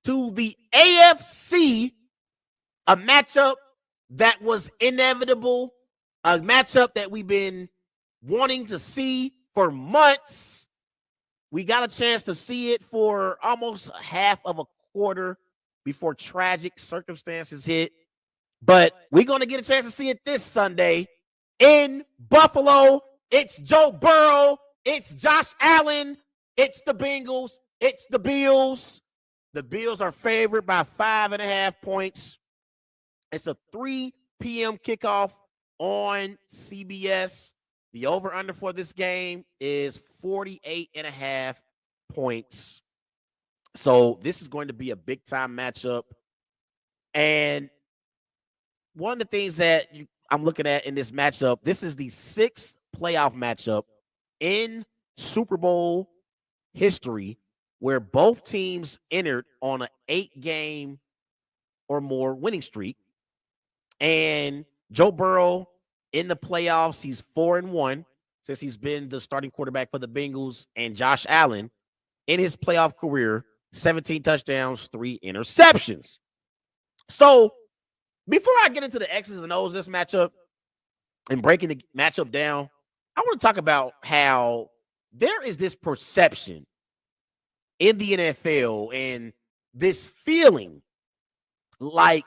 to the AFC, a matchup that was inevitable, a matchup that we've been wanting to see for months. We got a chance to see it for almost half of a quarter before tragic circumstances hit. But we're going to get a chance to see it this Sunday in Buffalo. It's Joe Burrow. It's Josh Allen. It's the Bengals. It's the Bills. The Bills are favored by 5.5 points. It's a 3 p.m. kickoff on CBS. The over-under for this game is 48.5 points. So this is going to be a big-time matchup. And one of the things that I'm looking at in this matchup, this is the 6th playoff matchup in Super Bowl history where both teams entered on an 8-game or more winning streak. And Joe Burrow in the playoffs, he's 4-1 since he's been the starting quarterback for the Bengals. And Josh Allen in his playoff career, 17 touchdowns, 3 interceptions. So before I get into the X's and O's of this matchup and breaking the matchup down, I want to talk about how there is this perception in the NFL and this feeling like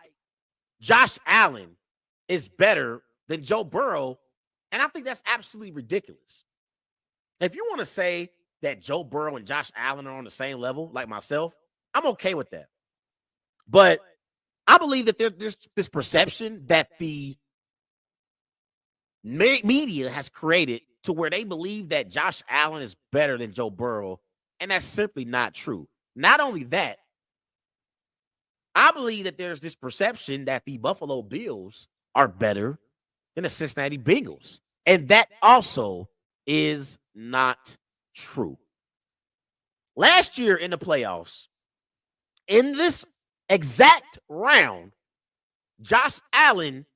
Josh Allen is better than Joe Burrow, and I think that's absolutely ridiculous. If you want to say that Joe Burrow and Josh Allen are on the same level, like myself, I'm okay with that. But I believe that there's this perception that the media has created to where they believe that Josh Allen is better than Joe Burrow, and that's simply not true. Not only that, I believe that there's this perception that the Buffalo Bills are better than the Cincinnati Bengals, and that also is not true. Last year in the playoffs, in this exact round, Josh Allen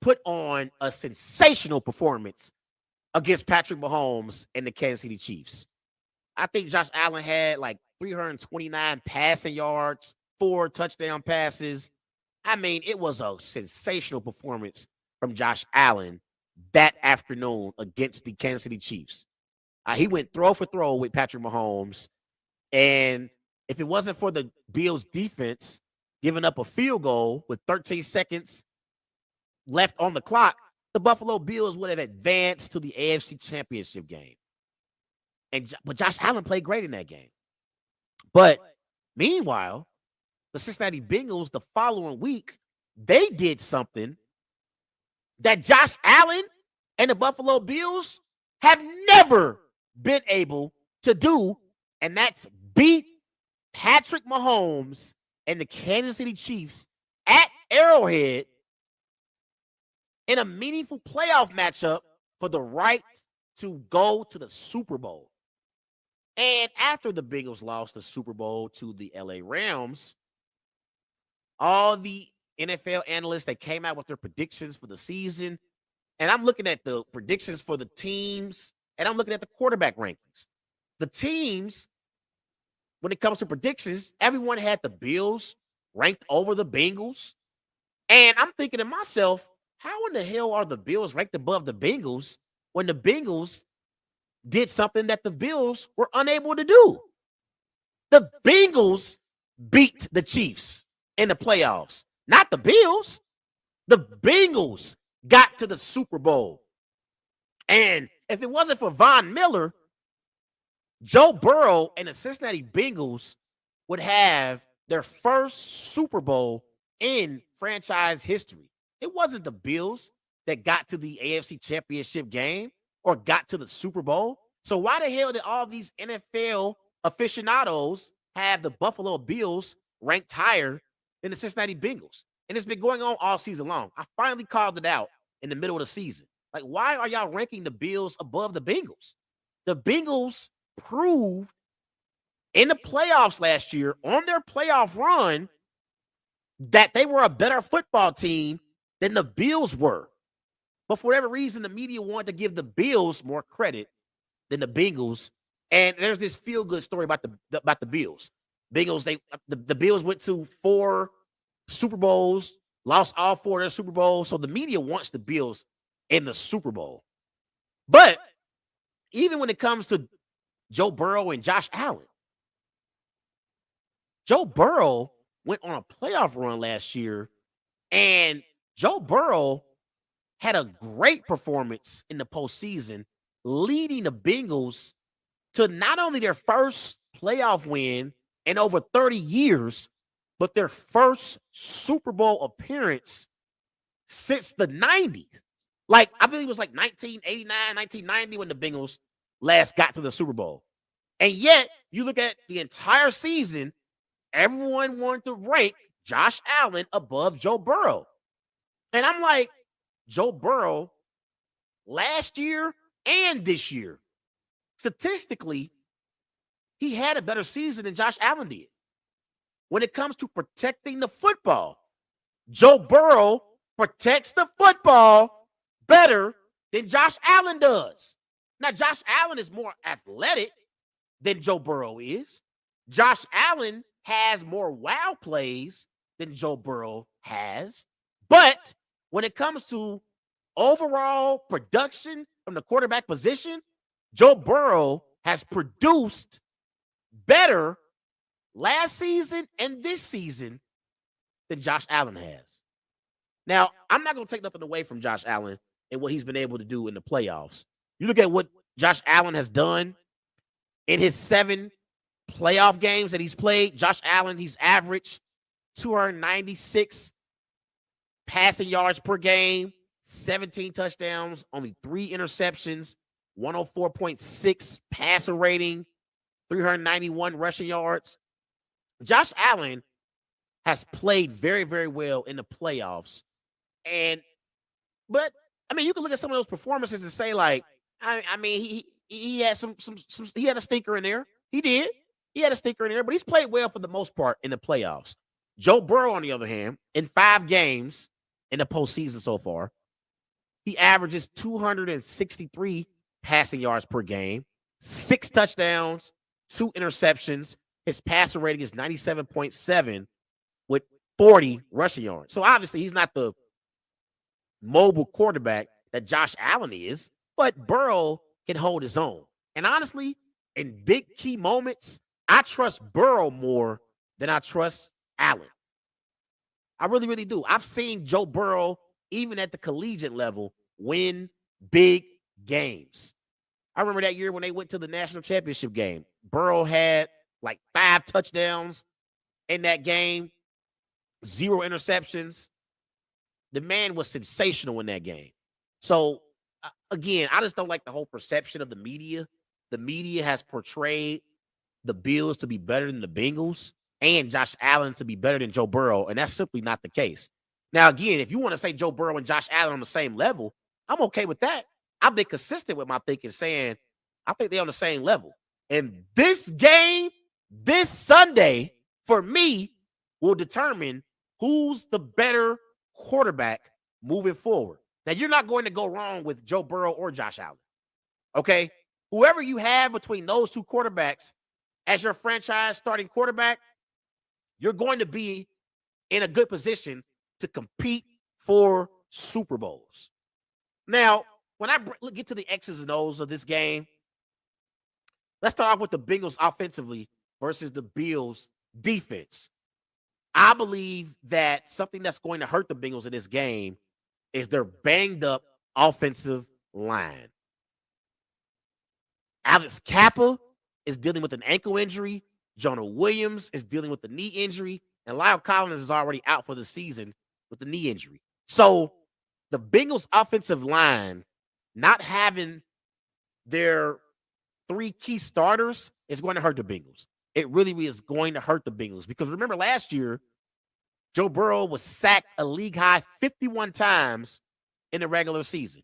put on a sensational performance against Patrick Mahomes and the Kansas City Chiefs. I think Josh Allen had like 329 passing yards, 4 touchdown passes. I mean, it was a sensational performance from Josh Allen that afternoon against the Kansas City Chiefs. He went throw for throw with Patrick Mahomes. And if it wasn't for the Bills defense giving up a field goal with 13 seconds left on the clock, the Buffalo Bills would have advanced to the AFC Championship game. But Josh Allen played great in that game. But meanwhile, the Cincinnati Bengals the following week, they did something that Josh Allen and the Buffalo Bills have never been able to do, and that's beat Patrick Mahomes and the Kansas City Chiefs at Arrowhead in a meaningful playoff matchup for the right to go to the Super Bowl. And after the Bengals lost the Super Bowl to the LA Rams, all the NFL analysts that came out with their predictions for the season, and I'm looking at the predictions for the teams, and I'm looking at the quarterback rankings. The teams, when it comes to predictions, everyone had the Bills ranked over the Bengals. And I'm thinking to myself, how in the hell are the Bills ranked above the Bengals when the Bengals did something that the Bills were unable to do? The Bengals beat the Chiefs in the playoffs, not the Bills. The Bengals got to the Super Bowl. And if it wasn't for Von Miller, Joe Burrow and the Cincinnati Bengals would have their first Super Bowl in franchise history. It wasn't the Bills that got to the AFC Championship game or got to the Super Bowl. So why the hell did all these NFL aficionados have the Buffalo Bills ranked higher than the Cincinnati Bengals? And it's been going on all season long. I finally called it out in the middle of the season. Like, why are y'all ranking the Bills above the Bengals? The Bengals proved in the playoffs last year on their playoff run that they were a better football team than the Bills were. But for whatever reason, the media wanted to give the Bills more credit than the Bengals. And there's this feel-good story about the Bills. Bengals, the Bills went to 4 Super Bowls, lost all 4 of their Super Bowls. So the media wants the Bills in the Super Bowl. But even when it comes to Joe Burrow and Josh Allen, Joe Burrow went on a playoff run last year, and Joe Burrow had a great performance in the postseason, leading the Bengals to not only their first playoff win in over 30 years, but their first Super Bowl appearance since the 90s. Like, I believe it was like 1989, 1990 when the Bengals last got to the Super Bowl. And yet, you look at the entire season, everyone wanted to rank Josh Allen above Joe Burrow. And I'm like, Joe Burrow last year and this year, statistically, he had a better season than Josh Allen did. When it comes to protecting the football, Joe Burrow protects the football better than Josh Allen does. Now, Josh Allen is more athletic than Joe Burrow is. Josh Allen has more wow plays than Joe Burrow has. But when it comes to overall production from the quarterback position, Joe Burrow has produced better last season and this season than Josh Allen has. Now, I'm not going to take nothing away from Josh Allen and what he's been able to do in the playoffs. You look at what Josh Allen has done in his 7 playoff games that he's played. Josh Allen, he's averaged 296 passing yards per game, 17 touchdowns, only 3 interceptions, 104.6 passer rating, 391 rushing yards. Josh Allen has played very, very well in the playoffs. But I mean, you can look at some of those performances and say, like, I mean, he had he had a stinker in there. He did. He had a stinker in there, but he's played well for the most part in the playoffs. Joe Burrow, on the other hand, in 5 games in the postseason so far, he averages 263 passing yards per game, 6 touchdowns, 2 interceptions. His passer rating is 97.7 with 40 rushing yards. So obviously he's not the mobile quarterback that Josh Allen is, but Burrow can hold his own. And honestly, in big key moments, I trust Burrow more than I trust Allen. I really, really do. I've seen Joe Burrow, even at the collegiate level, win big games. I remember that year when they went to the national championship game. Burrow had like 5 touchdowns in that game, 0 interceptions. The man was sensational in that game. So, again, I just don't like the whole perception of the media. The media has portrayed the Bills to be better than the Bengals and Josh Allen to be better than Joe Burrow, and that's simply not the case. Now, again, if you want to say Joe Burrow and Josh Allen on the same level, I'm okay with that. I've been consistent with my thinking, saying I think they're on the same level. And this game, this Sunday, for me, will determine who's the better quarterback moving forward. Now, you're not going to go wrong with Joe Burrow or Josh Allen, okay? Whoever you have between those 2 quarterbacks as your franchise starting quarterback, you're going to be in a good position to compete for Super Bowls. Now, when I get to the X's and O's of this game, let's start off with the Bengals offensively versus the Bills defense. I believe that something that's going to hurt the Bengals in this game is their banged up offensive line. Alex Kappa is dealing with an ankle injury. Jonah Williams is dealing with the knee injury. And Lyle Collins is already out for the season with the knee injury. So the Bengals offensive line not having their 3 key starters is going to hurt the Bengals. It really is going to hurt the Bengals because remember last year, Joe Burrow was sacked a league high 51 times in the regular season.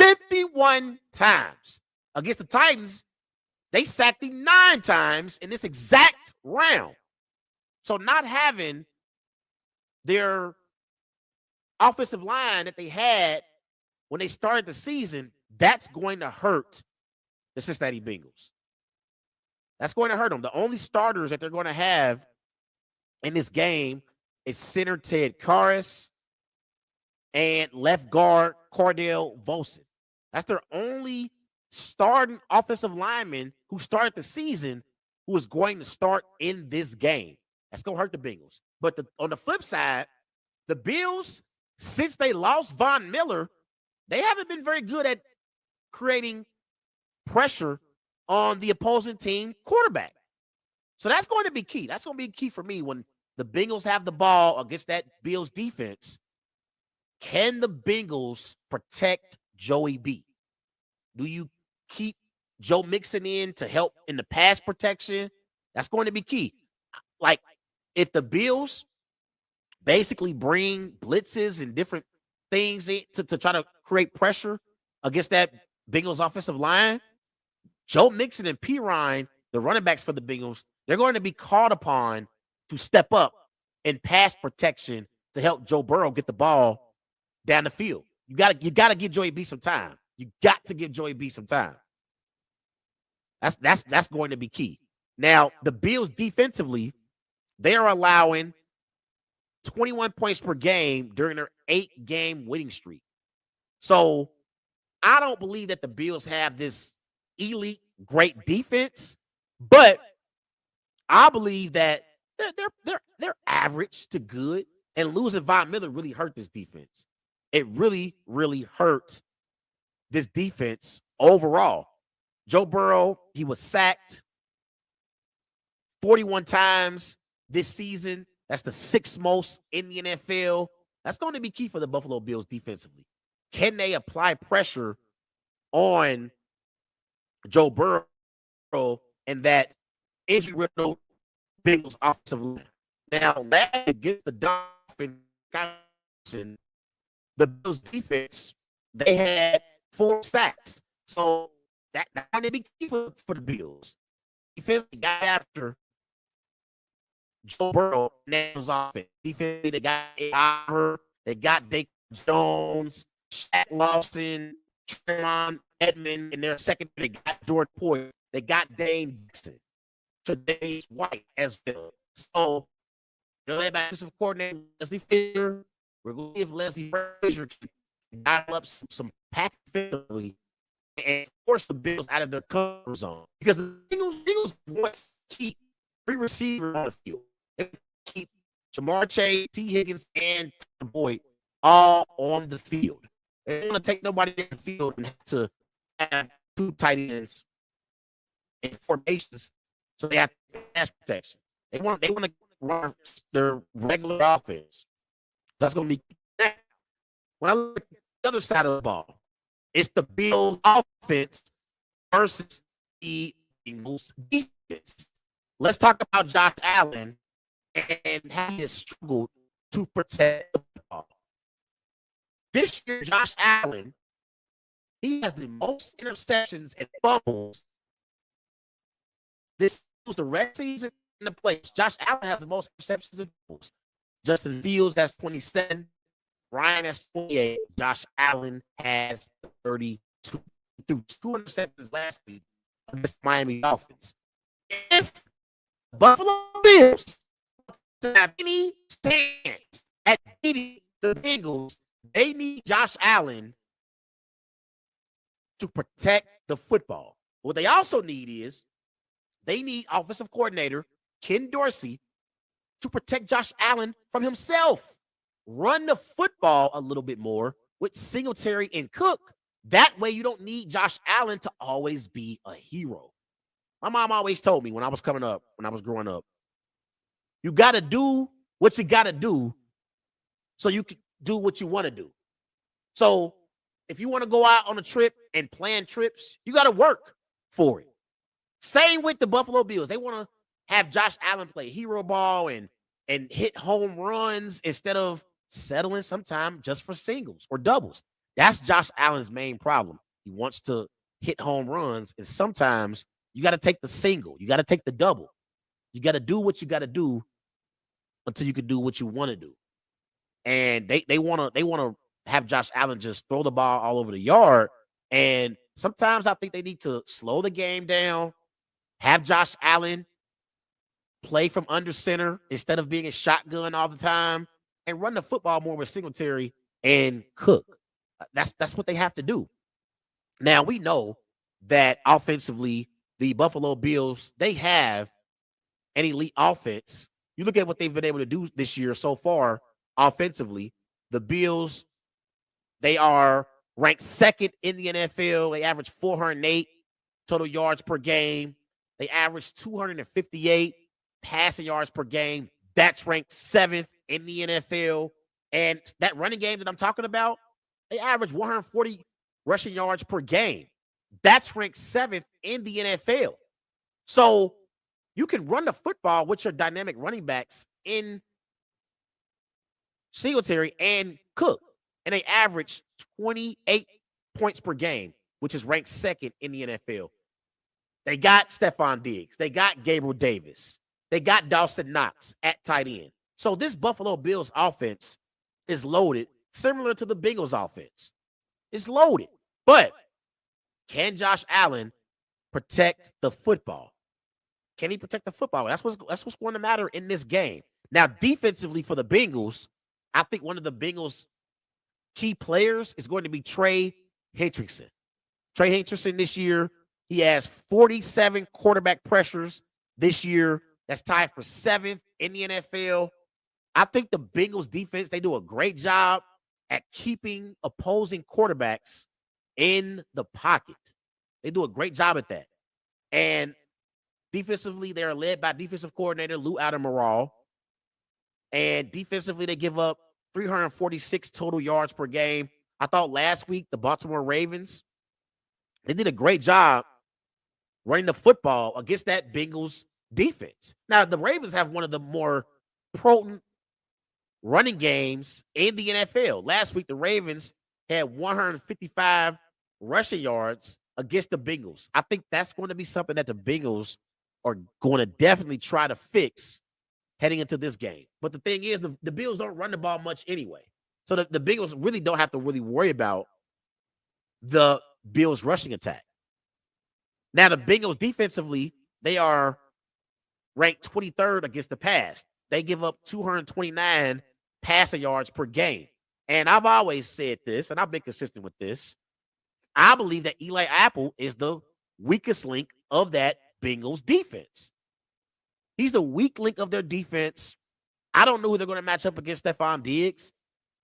51 times. Against the Titans, they sacked him 9 times in this exact round. So not having their offensive line that they had when they started the season, that's going to hurt the Cincinnati Bengals. That's going to hurt them. The only starters that they're going to have in this game is center Ted Karras and left guard Cordell Volson. That's their only starting offensive lineman who started the season who is going to start in this game. That's going to hurt the Bengals. But on the flip side, the Bills, since they lost Von Miller, they haven't been very good at creating pressure on the opposing team quarterback. So that's going to be key. That's going to be key for me when the Bengals have the ball against that Bills defense. Can the Bengals protect Joey B? Do you keep Joe Mixon in to help in the pass protection? That's going to be key. Like, if the Bills basically bring blitzes and different things to try to create pressure against that Bengals offensive line, Joe Mixon and P. Ryan, the running backs for the Bengals, they're going to be called upon to step up in pass protection to help Joe Burrow get the ball down the field. You got to give Joey B some time. You got to give Joey B some time. That's going to be key. Now, the Bills defensively, they are allowing 21 points per game during their 8-game winning streak. So I don't believe that the Bills have this elite great defense, but I believe that they're average to good, and losing Von Miller really hurt this defense. It really, really hurt this defense overall. Joe Burrow, he was sacked 41 times this season. That's the 6th most in the NFL. That's going to be key for the Buffalo Bills defensively. Can they apply pressure on Joe Burrow and that injury-riddled Bengals offensive line? Now, that against the Dolphins, the Bills defense, they had 4 sacks. So that's going to be key for the Bills. Defensively got after Joe Burrow nails offense. Defensively, they got Oliver, they got Dake Jones, Shaq Lawson, Tremont Edmond in their second. They got Jordan Poyer. They got Dane Dixon, Tre'Davious White as well. So they're back to some coordinator Leslie Fisher. We're going to give Leslie Frazier can dial up some pack defensively and force the Bills out of their comfort zone, because the Eagles want to keep 3 receivers on the field. They keep Jamar Chase, T. Higgins, and Boyd all on the field. They don't want to take nobody in the field and have to have 2 tight ends in formations, so they have pass protection. They want to run their regular offense. That's going to be that. When I look at the other side of the ball, it's the Bills offense versus the Bengals defense. Let's talk about Josh Allen and how he has struggled to protect the ball. This year, Josh Allen, he has the most interceptions and fumbles. This was the red season in the playoffs. Josh Allen has the most interceptions and fumbles. Justin Fields has 27. Ryan has 28. Josh Allen has 32. Threw 2 interceptions last week against Miami Dolphins. If Buffalo Bills have any chance at beating the Bengals, they need Josh Allen to protect the football. What they also need is they need offensive coordinator Ken Dorsey to protect Josh Allen from himself. Run the football a little bit more with Singletary and Cook. That way you don't need Josh Allen to always be a hero. My mom always told me when I was growing up, you got to do what you got to do so you can do what you want to do. So if you want to go out on a trip and plan trips, you got to work for it. Same with the Buffalo Bills. They want to have Josh Allen play hero ball and hit home runs instead of settling sometime just for singles or doubles. That's Josh Allen's main problem. He wants to hit home runs, and sometimes you got to take the single. You got to take the double. You got to do what you got to do until you can do what you want to do. And they want to have Josh Allen just throw the ball all over the yard. And sometimes I think they need to slow the game down have Josh Allen play from under center instead of being a shotgun all the time, and run the football more with Singletary and Cook. That's what they have to do. Now, we know that offensively, the Buffalo Bills, they have an elite offense. You look at what they've been able to do this year so far offensively. The Bills, they are ranked second in the NFL. They average 408 total yards per game. They average 258 passing yards per game. That's ranked seventh in the NFL. And that running game that I'm talking about, they average 140 rushing yards per game. That's ranked seventh in the NFL. So you can run the football with your dynamic running backs in Singletary and Cook, and they average 28 points per game, which is ranked second in the NFL. They got Stephon Diggs. They got Gabriel Davis. They got Dawson Knox at tight end. So this Buffalo Bills offense is loaded, similar to the Bengals offense. It's loaded. But can Josh Allen protect the football? Can he protect the football? That's what's going to matter in this game. Now, defensively for the Bengals, I think one of the Bengals' key players is going to be Tre Hendrickson. Tre Hendrickson this year, he has 47 quarterback pressures this year. That's tied for seventh in the NFL. I think the Bengals defense, they do a great job at keeping opposing quarterbacks in the pocket. They do a great job at that. And defensively, they're led by defensive coordinator Lou Admiral. And defensively, they give up 346 total yards per game. I thought last week, the Baltimore Ravens, they did a great job running the football against that Bengals defense. Now, the Ravens have one of the more potent running games in the NFL. Last week, the Ravens had 155 rushing yards against the Bengals. I think that's going to be something that the Bengals are going to definitely try to fix heading into this game. But the thing is, the Bills don't run the ball much anyway. So the Bengals really don't have to really worry about the Bills rushing attack. Now, the Bengals defensively, they are ranked 23rd against the pass. They give up 229 passing yards per game. And I've always said this, and I've been consistent with this. I believe that Eli Apple is the weakest link of that Bengals defense. He's the weak link of their defense. I don't know who they're going to match up against Stephon Diggs,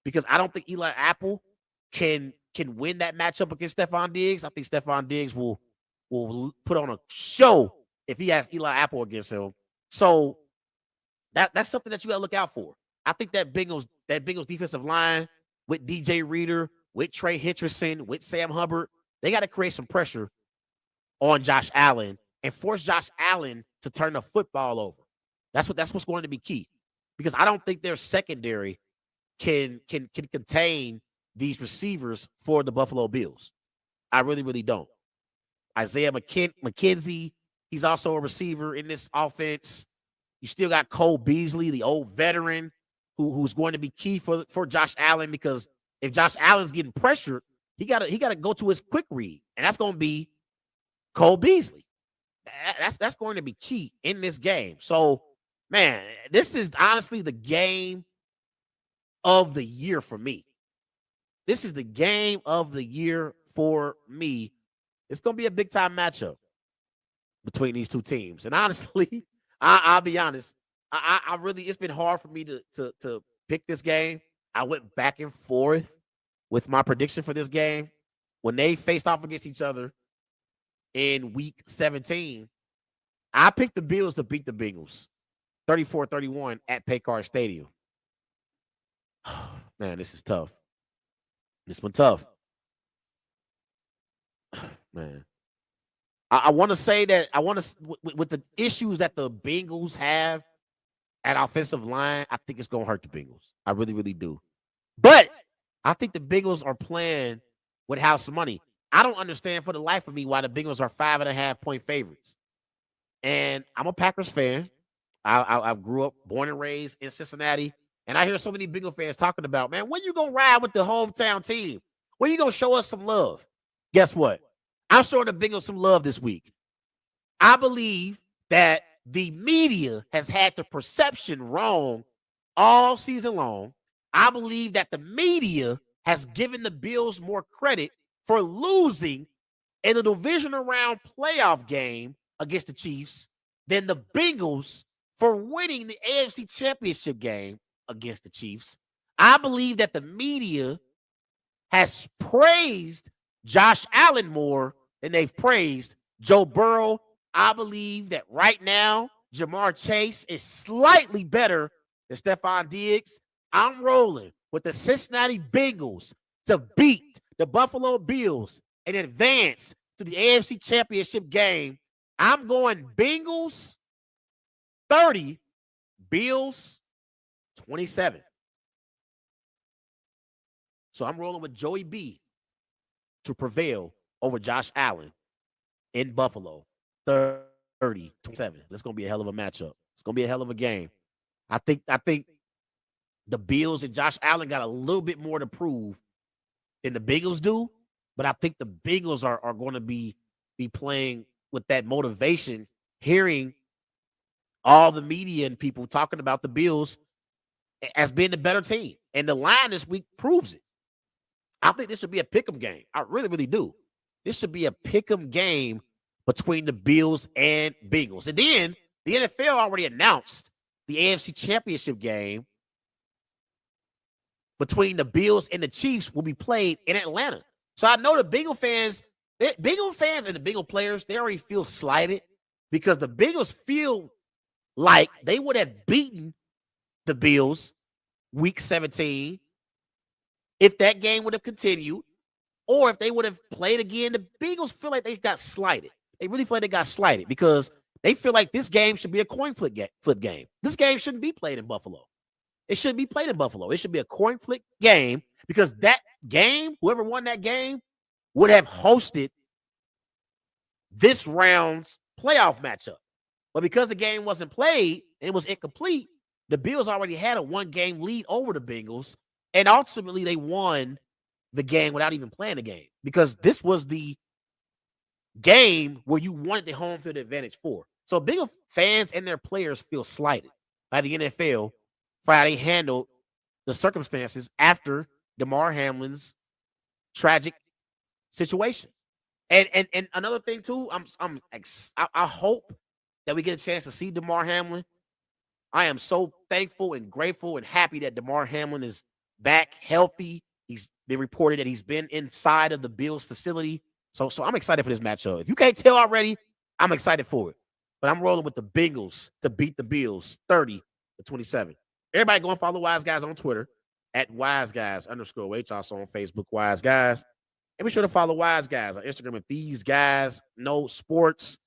because I don't think Eli Apple can win that matchup against Stephon Diggs. I think Stephon Diggs will put on a show if he has Eli Apple against him. So that's something that you got to look out for. I think that Bengals defensive line with DJ Reader, with Tre Hendrickson, with Sam Hubbard, they got to create some pressure on Josh Allen and force Josh Allen to turn the football over. That's what's going to be key, because I don't think their secondary can contain these receivers for the Buffalo Bills. I really, really don't. Isaiah McKenzie, he's also a receiver in this offense. You still got Cole Beasley, the old veteran, who's going to be key for Josh Allen, because if Josh Allen's getting pressured, he gotta go to his quick read, and that's going to be Cole Beasley. That's going to be key in this game. So, man, this is honestly the game of the year for me. This is the game of the year for me. It's going to be a big-time matchup between these two teams. And honestly, I'll be honest, I really, it's been hard for me to pick this game. I went back and forth with my prediction for this game. When they faced off against each other in week 17, I picked the Bills to beat the Bengals 34-31 at Paycard Stadium. Man, this is tough. This one tough. Man. I want to say that with the issues that the Bengals have at offensive line, I think it's going to hurt the Bengals. I really, really do. But I think the Bengals are playing with house money. I don't understand for the life of me why the Bengals are 5.5-point favorites. And I'm a Packers fan. I grew up, born and raised in Cincinnati. And I hear so many Bengal fans talking about, man, when you going to ride with the hometown team? When you going to show us some love? Guess what? I'm showing the Bengals some love this week. I believe that the media has had the perception wrong all season long. I believe that the media has given the Bills more credit for losing in the divisional round playoff game against the Chiefs than the Bengals for winning the AFC Championship game against the Chiefs. I believe that the media has praised Josh Allen more than they've praised Joe Burrow. I believe that right now, Jamar Chase is slightly better than Stephon Diggs. I'm rolling with the Cincinnati Bengals to beat the Buffalo Bills and advance to the AFC Championship game. I'm going Bengals 30, Bills 27. So I'm rolling with Joey B to prevail over Josh Allen in Buffalo 30-27. That's going to be a hell of a matchup. It's going to be a hell of a game. I think the Bills and Josh Allen got a little bit more to prove than the Bengals do, but I think the Bengals are going to be playing with that motivation, hearing all the media and people talking about the Bills as being the better team. And the line this week proves it. I think this should be a pick'em game. I really, really do. This should be a pick'em game between the Bills and Bengals. And then the NFL already announced the AFC Championship game between the Bills and the Chiefs will be played in Atlanta. So I know the Bengal fans and the Bengal players, they already feel slighted because the Bengals feel like they would have beaten the Bills week 17 if that game would have continued, or if they would have played again. The Bengals feel like they got slighted. They really feel like they got slighted because they feel like this game should be a coin flip game. This game shouldn't be played in Buffalo. It shouldn't be played in Buffalo. It should be a coin flip game because that game, whoever won that game, would have hosted this round's playoff matchup. But because the game wasn't played and it was incomplete, the Bills already had a one-game lead over the Bengals, and ultimately they won the game without even playing the game because this was the game where you wanted the home field advantage for. So Bengal fans and their players feel slighted by the NFL for how they handled the circumstances after Damar Hamlin's tragic situation. And another thing too, I hope that we get a chance to see Damar Hamlin. I am so thankful and grateful and happy that Damar Hamlin is back healthy. He's been reported that he's been inside of the Bills facility. So I'm excited for this matchup. If you can't tell already, I'm excited for it. But I'm rolling with the Bengals to beat the Bills 30-27. Everybody go and follow Wise Guys on Twitter at WiseGuys_H. Also on Facebook, Wise Guys. And be sure to follow Wise Guys on Instagram at These Guys Know Sports.